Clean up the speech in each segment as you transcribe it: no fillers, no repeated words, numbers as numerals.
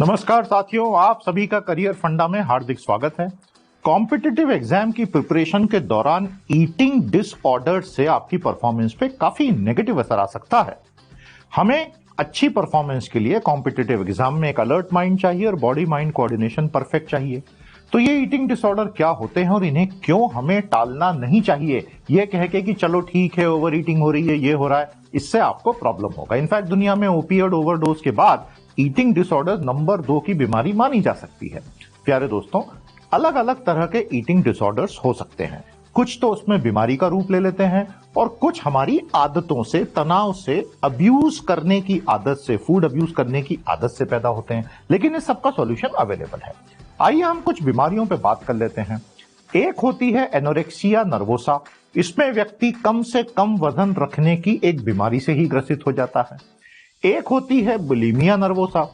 नमस्कार साथियों, आप सभी का करियर फंडा में हार्दिक स्वागत है। कॉम्पिटिटिव एग्जाम की प्रिपरेशन के दौरान ईटिंग डिसऑर्डर से आपकी परफॉर्मेंस पे काफी नेगेटिव असर आ सकता है। हमें अच्छी परफॉर्मेंस के लिए कॉम्पिटिटिव एग्जाम में एक अलर्ट माइंड चाहिए और बॉडी माइंड कोऑर्डिनेशन परफेक्ट चाहिए। तो ये ईटिंग डिसऑर्डर क्या होते हैं और इन्हें क्यों हमें टालना नहीं चाहिए, ये कह के कि चलो ठीक है ओवर ईटिंग हो रही है, ये हो रहा है, इससे आपको प्रॉब्लम होगा। इनफैक्ट दुनिया में ओपिएड ओवरडोज के बाद ईटिंग डिसऑर्डर नंबर 2 की बीमारी मानी जा सकती है। प्यारे दोस्तों, अलग अलग तरह के ईटिंग डिसऑर्डर्स हो सकते हैं। कुछ तो उसमें बीमारी का रूप ले लेते हैं और कुछ हमारी आदतों से, तनाव से, अब्यूज करने की आदत से, फूड अब्यूज करने की आदत से पैदा होते हैं। लेकिन इस सबका सॉल्यूशन अवेलेबल है। आइए हम कुछ बीमारियों पे बात कर लेते हैं। एक होती है एनोरेक्सिया नर्वोसा। इसमें व्यक्ति कम से कम वजन रखने की एक बीमारी से ही ग्रसित हो जाता है। एक होती है बुलिमिया नर्वोसा,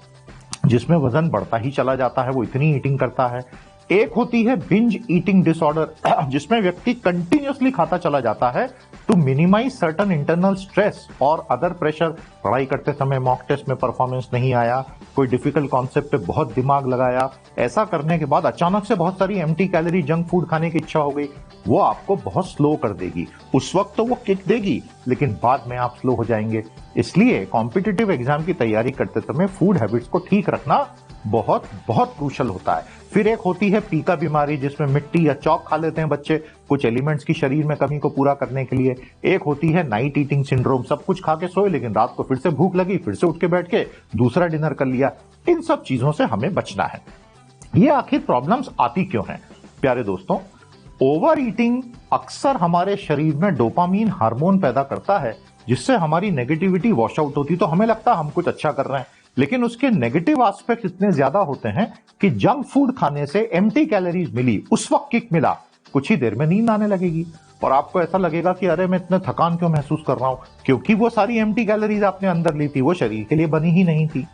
जिसमें वजन बढ़ता ही चला जाता है, वो इतनी ईटिंग करता है। एक होती है बिंज ईटिंग डिसऑर्डर, जिसमें व्यक्ति कंटिन्यूअसली खाता चला जाता है to minimise certain internal stress और अदर प्रेशर। पढ़ाई करते समय मॉक टेस्ट में परफॉर्मेंस नहीं आया, कोई डिफिकल्ट कॉन्सेप्ट पे बहुत दिमाग लगाया, ऐसा करने के बाद अचानक से बहुत सारी एम्प्टी कैलोरी जंक फूड खाने की इच्छा हो गई। वो आपको बहुत स्लो कर देगी। उस वक्त तो वो किक देगी, लेकिन बाद में आप स्लो हो जाएंगे। इसलिए कॉम्पिटिटिव एग्जाम की तैयारी करते समय फूड हैबिट्स को ठीक रखना बहुत बहुत क्रूशल होता है। फिर एक होती है पीका बीमारी, जिसमें मिट्टी या चौक खा लेते हैं बच्चे कुछ एलिमेंट्स की शरीर में कमी को पूरा करने के लिए। एक होती है नाइट ईटिंग सिंड्रोम, सब कुछ खा के सोए लेकिन रात को फिर से भूख लगी, फिर से उठ के बैठ के दूसरा डिनर कर लिया। इन सब चीजों से हमें बचना है। ये आखिर प्रॉब्लम्स आती क्यों हैं? प्यारे दोस्तों, ओवर ईटिंग अक्सर हमारे शरीर में डोपामीन हार्मोन पैदा करता है, जिससे हमारी नेगेटिविटी वॉश आउट होती। तो हमें लगता है हम कुछ अच्छा कर रहे हैं, लेकिन उसके नेगेटिव एस्पेक्ट इतने ज्यादा होते हैं कि जंक फूड खाने से एम्प्टी कैलोरीज मिली, उस वक्त किक मिला, कुछ ही देर में नींद आने लगेगी और आपको ऐसा लगेगा कि अरे मैं इतना थकान क्यों महसूस कर रहा हूं, क्योंकि वो सारी एम्प्टी कैलोरीज आपने अंदर ली थी, वो शरीर के लिए बनी ही नहीं थी।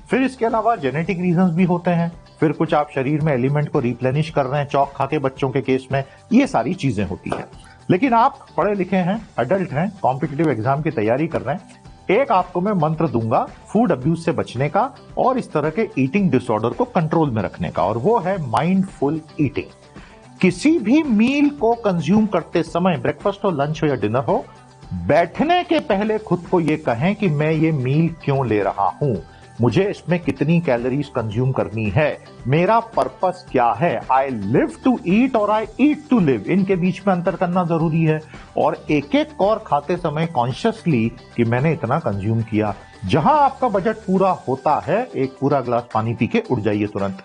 फिर इसके अलावा जेनेटिक रीजंस भी होते हैं। फिर कुछ आप शरीर में एलिमेंट को रिप्लेनिश कर रहे हैं, चौक खा के बच्चों के केस में, ये सारी चीजें होती है। लेकिन आप पढ़े लिखे हैं, अडल्ट हैं, कॉम्पिटिटिव एग्जाम की तैयारी कर रहे हैं, एक आपको मैं मंत्र दूंगा फूड अब्यूज से बचने का और इस तरह के ईटिंग डिसऑर्डर को कंट्रोल में रखने का, और वो है माइंडफुल ईटिंग। किसी भी मील को कंज्यूम करते समय, ब्रेकफास्ट हो, लंच हो या डिनर हो, बैठने के पहले खुद को यह कहें कि मैं ये मील क्यों ले रहा हूं, मुझे इसमें कितनी कैलोरीज कंज्यूम करनी है, मेरा पर्पस क्या है। आई लिव टू ईट और आई ईट टू लिव, इनके बीच में अंतर करना जरूरी है। और एक एक कौर खाते समय कॉन्शियसली कि मैंने इतना कंज्यूम किया। जहां आपका बजट पूरा होता है, एक पूरा ग्लास पानी पी के उड़ जाइए तुरंत।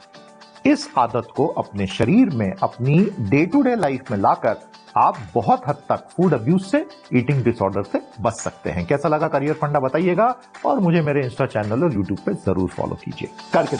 इस आदत को अपने शरीर में, अपनी डे टू डे लाइफ में लाकर आप बहुत हद तक फूड अब्यूज से, ईटिंग डिसऑर्डर से बच सकते हैं। कैसा लगा करियर फंडा बताइएगा और मुझे मेरे इंस्टा चैनल और यूट्यूब पे जरूर फॉलो कीजिए। करके